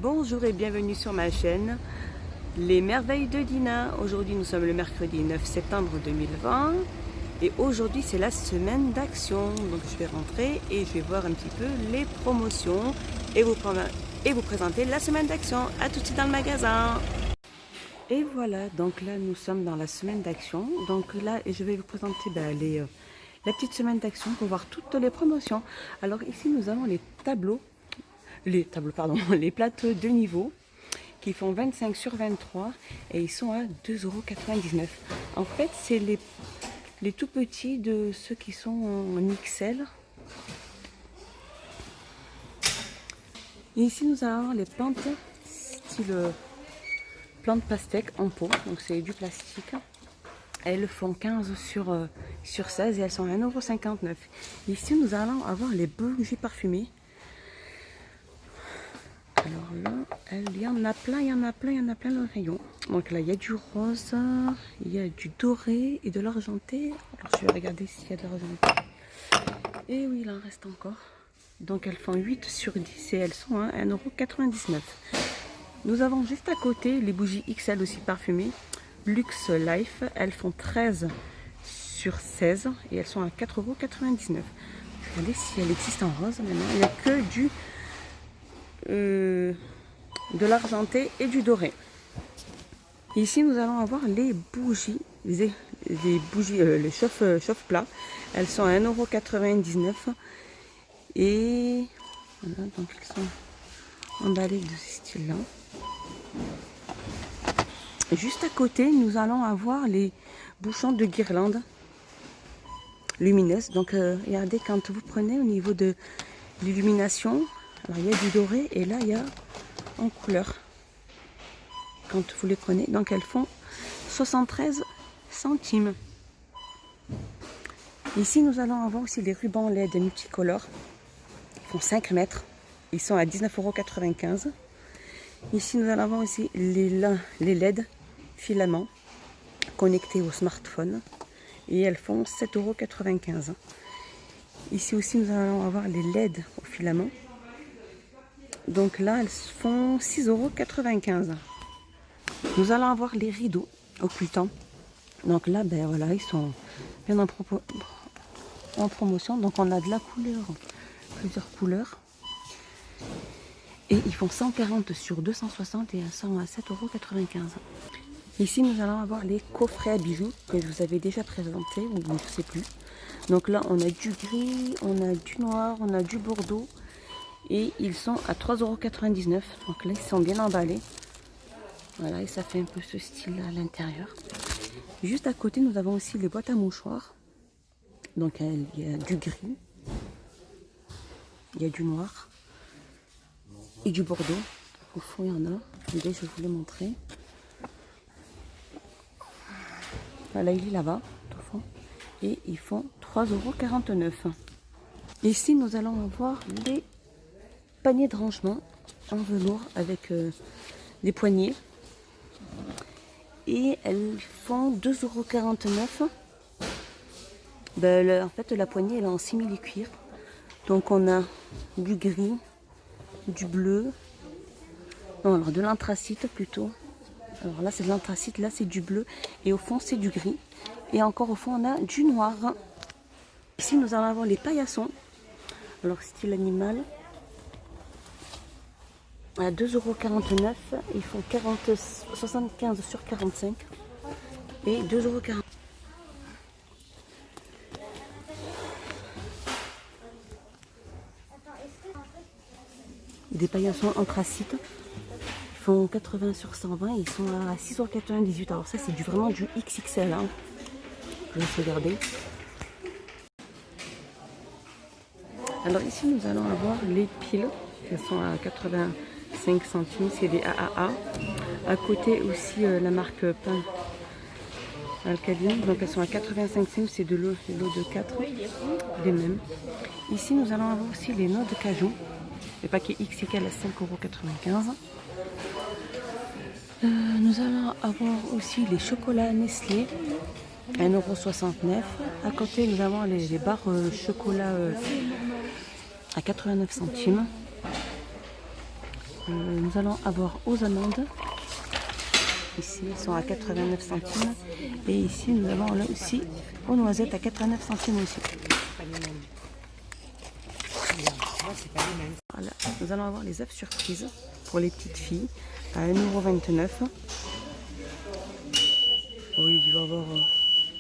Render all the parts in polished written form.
Bonjour et bienvenue sur ma chaîne Les Merveilles de Dina. Aujourd'hui nous sommes le mercredi 9 septembre 2020 et aujourd'hui c'est la semaine d'action. Donc je vais rentrer et je vais voir un petit peu les promotions et vous présenter la semaine d'action. A tout de suite dans le magasin. Et voilà, donc là nous sommes dans la semaine d'action. Donc là je vais vous présenter la petite semaine d'action pour voir toutes les promotions. Alors ici nous avons les les plateaux de niveau qui font 25 sur 23 et ils sont à 2,99 €. En fait, c'est les tout petits de ceux qui sont en XL. Et ici, nous allons les plantes style plante pastèque en pot, donc c'est du plastique. Elles font 15 sur 16 et elles sont à 1,59 €. Ici, nous allons avoir les bougies parfumées. Alors là, il y en a plein le rayon. Donc là, il y a du rose, il y a du doré et de l'argenté. Alors je vais regarder s'il y a de l'argenté. Et oui, il en reste encore. Donc elles font 8 sur 10 et elles sont à 1,99 €. Nous avons juste à côté les bougies XL aussi parfumées. Luxe Life, elles font 13 sur 16 et elles sont à 4,99 €. Regardez si elles existent en rose maintenant. Il n'y a que de l'argenté et du doré. Ici nous allons avoir les bougies, les chauffe-plats. Elles sont à 1,99 € et voilà, donc elles sont emballées de ce style là. Juste à côté nous allons avoir les bouchons de guirlande lumineuse. Donc regardez, quand vous prenez au niveau de l'illumination, alors il y a du doré et là il y a en couleur quand vous les prenez. Donc elles font 73 centimes. Ici nous allons avoir aussi les rubans LED multicolores. Ils font 5 mètres. Ils sont à 19,95 €. Ici nous allons avoir aussi les LED filaments connectés au smartphone. Et elles font 7,95 €. Ici aussi nous allons avoir les LED au filament. Donc là, elles font 6,95 €. Nous allons avoir les rideaux occultants. Donc là, ben voilà, ils sont bien en promotion. Donc on a de la couleur, plusieurs couleurs. Et ils font 140 sur 260 et elles sont à 7,95 €. Ici, nous allons avoir les coffrets à bijoux que je vous avais déjà présentés, ou je ne sais plus. Donc là, on a du gris, on a du noir, on a du bordeaux. Et ils sont à 3,99 €. Donc là, ils sont bien emballés. Voilà, et ça fait un peu ce style à l'intérieur. Juste à côté, nous avons aussi les boîtes à mouchoirs. Donc il y a du gris, il y a du noir et du bordeaux. Au fond, il y en a. Je vais vous les montrer. Voilà, il est là-bas, au fond. Et ils font 3,49 €. Ici, nous allons avoir les panier de rangement en velours avec des poignées et elles font 2,49 €. Ben, en fait la poignée elle est en simili-cuir, donc on a du gris, du bleu, non alors de l'anthracite plutôt. Alors là c'est de l'anthracite, là c'est du bleu et au fond c'est du gris et encore au fond on a du noir. Ici nous allons avoir les paillassons, alors style animal, à 2,49 €, ils font 75 sur 45 et 2,40 €. Des paillassons anthracite, ils font 80 sur 120 et ils sont à 6,98 €. Alors ça c'est vraiment du XXL, hein. Je vais regarder. Alors ici nous allons avoir les piles qui sont à 85 centimes, c'est des AAA. À côté aussi la marque Pain Alcaline, donc elles sont à 85 centimes, c'est de l'eau de 4, les mêmes. Ici nous allons avoir aussi les noix de cajou, le paquet XXL à 5,95 €. Nous allons avoir aussi les chocolats Nestlé, 1,69 €. À côté nous avons les barres chocolat à 89 centimes. Nous allons avoir aux amandes. Ici, elles sont à 89 centimes. Et ici, nous avons là aussi aux noisettes à 89 centimes aussi. Voilà. Nous allons avoir les œufs surprises pour les petites filles à 1,29 €. Oui, il va y avoir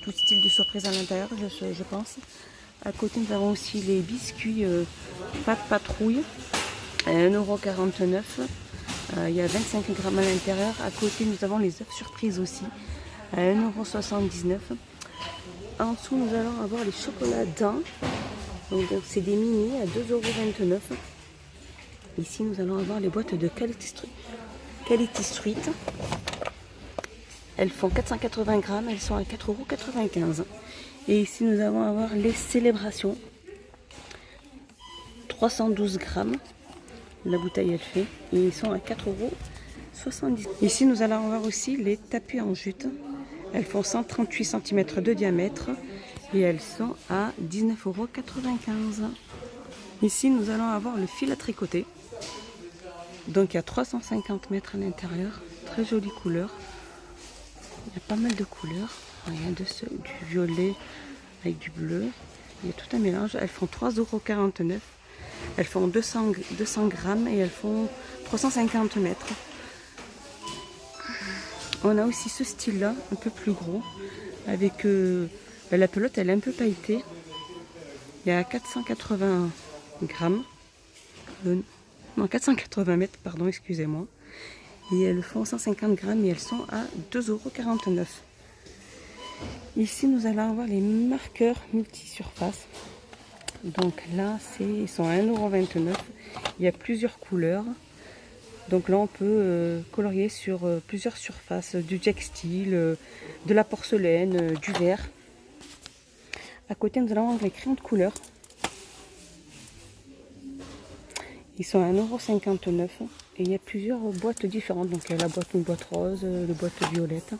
tout style de surprise à l'intérieur, je pense. À côté, nous avons aussi les biscuits pâte patrouille à 1,49 €. Il y a 25 grammes à l'intérieur. À côté, nous avons les œufs surprises aussi à 1,79 €. En dessous, nous allons avoir les chocolats dents. Donc, c'est des mini à 2,29 €. Ici, nous allons avoir les boîtes de Quality Street. Elles font 480 grammes, elles sont à 4,95 €. Et ici, nous allons avoir les célébrations. 312 grammes. La bouteille, elle fait. Et ils sont à 4,70 €. Ici, nous allons avoir aussi les tapis en jute. Elles font 138 cm de diamètre. Et elles sont à 19,95 €. Ici, nous allons avoir le fil à tricoter. Donc, il y a 350 mètres à l'intérieur. Très jolie couleur. Il y a pas mal de couleurs. Il y a du violet avec du bleu. Il y a tout un mélange. Elles font 3,49 €. Elles font 200 grammes et elles font 350 mètres. On a aussi ce style-là, un peu plus gros. Avec la pelote, elle est un peu pailletée. Il y a 480 grammes. Non, 480 mètres, pardon, excusez-moi. Et elles font 150 grammes et elles sont à 2,49 €. Ici, nous allons avoir les marqueurs multi-surface. Donc là, ils sont à 1,29 €. Il y a plusieurs couleurs. Donc là, on peut colorier sur plusieurs surfaces. Du textile, de la porcelaine, du verre. À côté, nous allons avoir les crayons de couleur. Ils sont à 1,59 € et il y a plusieurs boîtes différentes. Donc il y a une boîte rose, la boîte violette.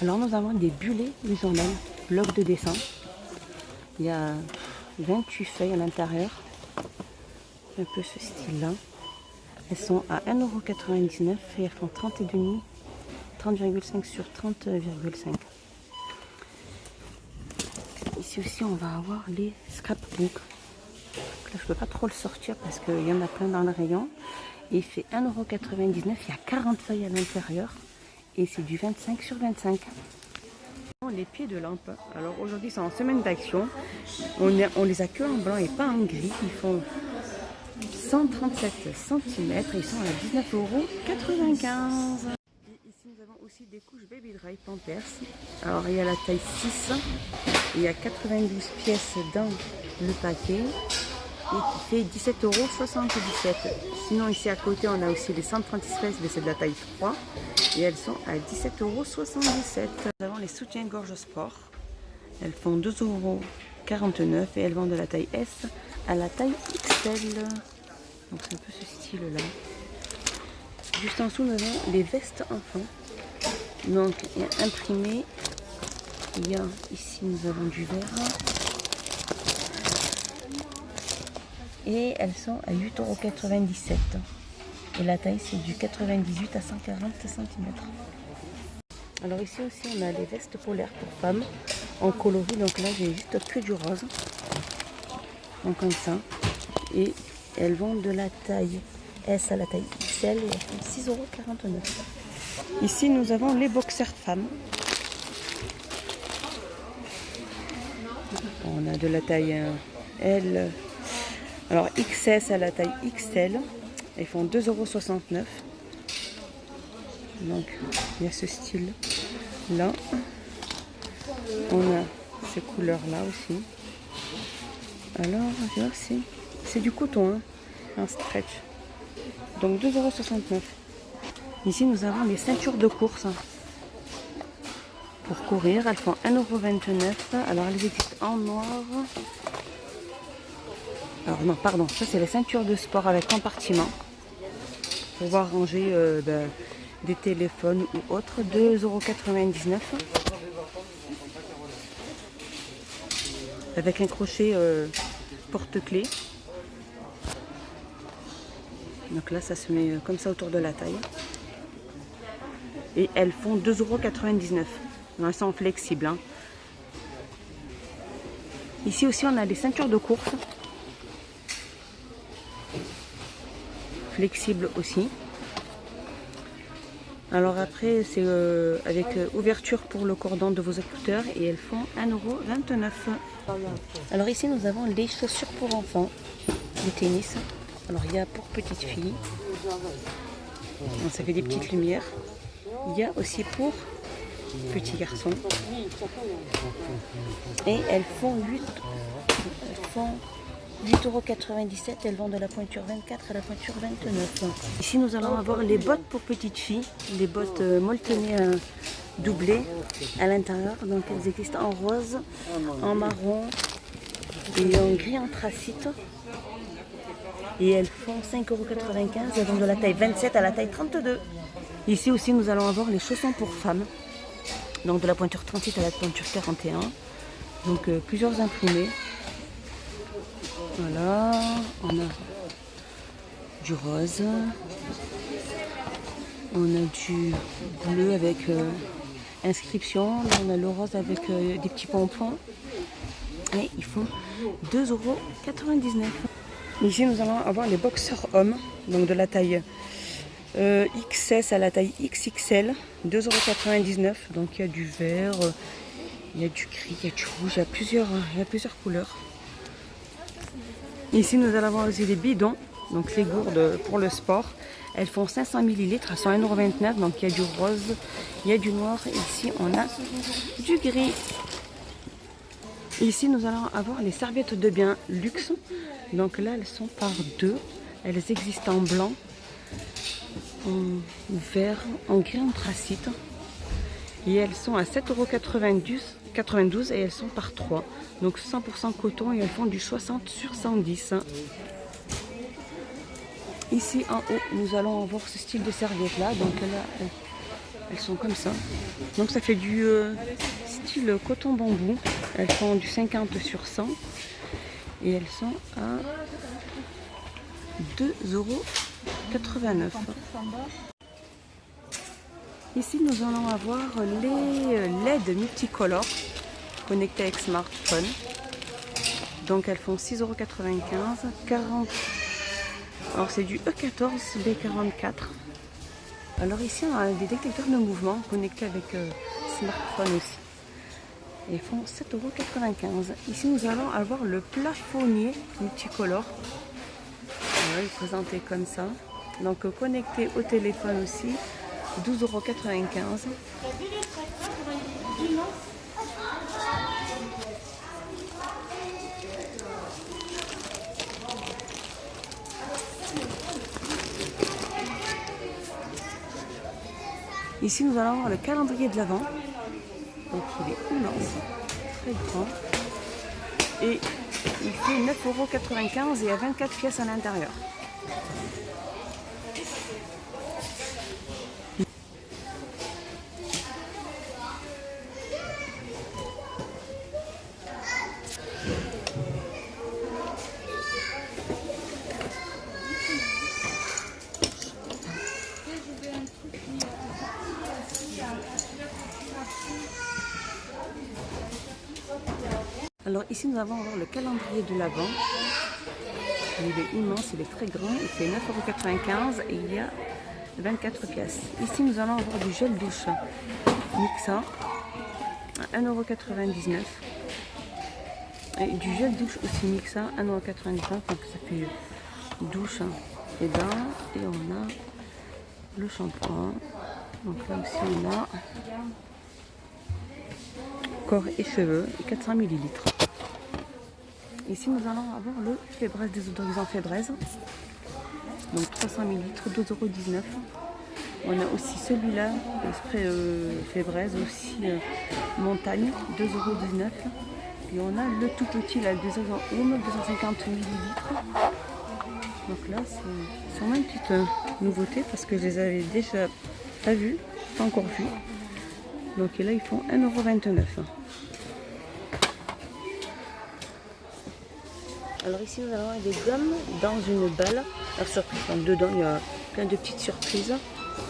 Alors nous avons des bullets journal, blocs de dessin. Il y a 28 feuilles à l'intérieur. Un peu ce style-là. Elles sont à 1,99 € et elles font 30,5, 30,5 sur 30,5. Ici aussi on va avoir les scrapbooks. Là, je ne peux pas trop le sortir parce qu'il y en a plein dans le rayon. Et il fait 1,99 €. Il y a 40 feuilles à l'intérieur. Et c'est du 25 sur 25. Les pieds de lampe. Alors aujourd'hui, c'est en semaine d'action. On les a que en blanc et pas en gris. Ils font 137 cm. Ils sont à 19,95 €. Ici, nous avons aussi des couches Baby Dry Pampers. Alors, il y a la taille 6. Il y a 92 pièces dans le paquet. Et qui fait 17,77 €. Sinon ici à côté on a aussi les 130 espèces, mais c'est de la taille 3 et elles sont à 17,77 €. Nous avons les soutiens-gorge sport. Elles font 2,49 € et elles vont de la taille S à la taille XL. Donc c'est un peu ce style là. Juste en dessous nous avons les vestes enfants. Donc il y a imprimé. Il y a ici nous avons du vert. Et elles sont à 8,97 €. Et la taille c'est du 98 à 140 cm. Alors ici aussi on a les vestes polaires pour femmes en coloris. Donc là j'ai juste que du rose. Donc comme ça. Et elles vont de la taille S à la taille XL et elles font 6,49 €. Ici nous avons les boxers femmes. On a de la taille L. Alors XS à la taille XL, ils font 2,69 €. Donc il y a ce style là. On a ces couleurs là aussi. Alors c'est du coton, hein, un stretch. Donc 2,69 €. Ici nous avons les ceintures de course. Pour courir, elles font 1,29 €. Alors elles existent en noir. Alors non, pardon, ça c'est les ceintures de sport avec compartiment. Pour pouvoir ranger des téléphones ou autres. 2,99 €. Avec un crochet porte-clés. Donc là, ça se met comme ça autour de la taille. Et elles font 2,99 €. Elles sont flexibles. Hein. Ici aussi, on a des ceintures de course. Flexibles aussi. Alors après, c'est avec ouverture pour le cordon de vos écouteurs et elles font 1,29 €. Alors ici, nous avons les chaussures pour enfants, de tennis. Alors il y a pour petites filles. Donc, ça fait des petites lumières. Il y a aussi pour petits garçons. Et elles font 8,97 €. Elles vont de la pointure 24 à la pointure 29. Ici, nous allons avoir les bottes pour petites filles. Les bottes molletonnées doublées à l'intérieur. Donc, elles existent en rose, en marron et en gris anthracite. Et elles font 5,95 €. Elles vont de la taille 27 à la taille 32. Ici aussi, nous allons avoir les chaussons pour femmes. Donc, de la pointure 38 à la pointure 41. Donc, plusieurs imprimés. Voilà, on a du rose, on a du bleu avec inscription, là on a le rose avec des petits pompons et ils font 2,99 €. Ici nous allons avoir les boxers hommes, donc de la taille XS à la taille XXL, 2,99 €. Donc il y a du vert, il y a du gris, il y a du rouge, il y a plusieurs couleurs. Ici, nous allons avoir aussi des bidons, donc les gourdes pour le sport. Elles font 500 ml, elles sont 1,29 €. Donc il y a du rose, il y a du noir. Et ici, on a du gris. Ici, nous allons avoir les serviettes de bain luxe. Donc là, elles sont par deux. Elles existent en blanc, en vert, en gris anthracite. Et elles sont à 7,92 € et elles sont par 3. Donc 100% coton et elles font du 60 sur 110. Ici en haut, nous allons avoir ce style de serviette là. Donc là, elles sont comme ça. Donc ça fait du style coton bambou. Elles font du 50 sur 100 et elles sont à 2,89 €. Ici, nous allons avoir les LED multicolores connectés avec smartphone. Donc, elles font 6,95 €. 40. Alors, c'est du E14 B44. Alors, ici, on a des détecteurs de mouvement connectés avec smartphone aussi. Et ils font 7,95 €. Ici, nous allons avoir le plafonnier multicolore. Voilà, il est présenté comme ça. Donc, connecté au téléphone aussi. 12,95 €. Ici, nous allons avoir le calendrier de l'Avent. Donc, il est immense, très grand. Et il fait 9,95 € et il y a 24 pièces à l'intérieur. Alors ici nous avons le calendrier de l'Avent. Il est immense, il est très grand, il fait 9,95 € et il y a 24 pièces. Ici nous allons avoir du gel douche Mixa à 1,99 € et du gel douche aussi Mixa à 1,99 €. Donc ça fait douche et bain et on a le shampoing. Donc là aussi on a corps et cheveux, 400 ml. Ici, nous allons avoir le Fébreze, désodorisant Fébreze. Donc 300 ml, 2,19 €. On a aussi celui-là, le spray Fébreze, aussi montagne, 2,19 €. Et on a le tout petit, là, le désodorisant Homme, 250 ml. Donc là, c'est sûrement une petite nouveauté parce que je les avais déjà pas vus, pas encore vus. Donc là, ils font 1,29 €. Alors ici nous avons des gommes dans une balle. Alors surprise, donc dedans il y a plein de petites surprises.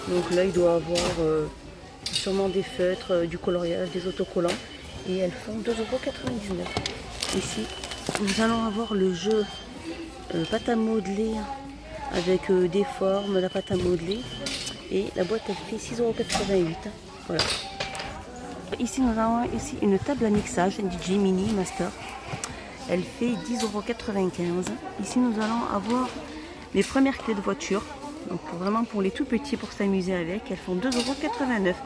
Donc là il doit avoir sûrement des feutres, du coloriage, des autocollants. Et elles font 2,99 €. Ici nous allons avoir le jeu pâte à modeler avec des formes, la pâte à modeler. Et la boîte elle fait 6,88 €. Voilà. Ici nous avons ici une table à mixage DJ Mini Master. Elle fait 10,95 €. Ici nous allons avoir les premières clés de voiture. Donc vraiment pour les tout petits pour s'amuser avec. Elles font 2,89 €.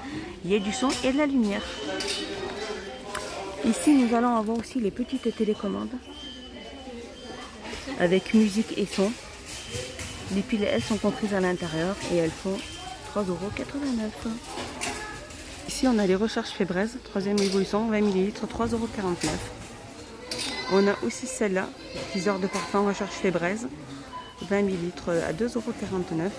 Il y a du son et de la lumière. Ici nous allons avoir aussi les petites télécommandes avec musique et son. Les piles elles sont comprises à l'intérieur et elles font 3,89 €. Ici on a les recharges Febreze, 3e évolution, 20 ml, 3,49 €. On a aussi celle-là, diffuseur de parfum recharge Febreze, 20 ml à 2,49 €.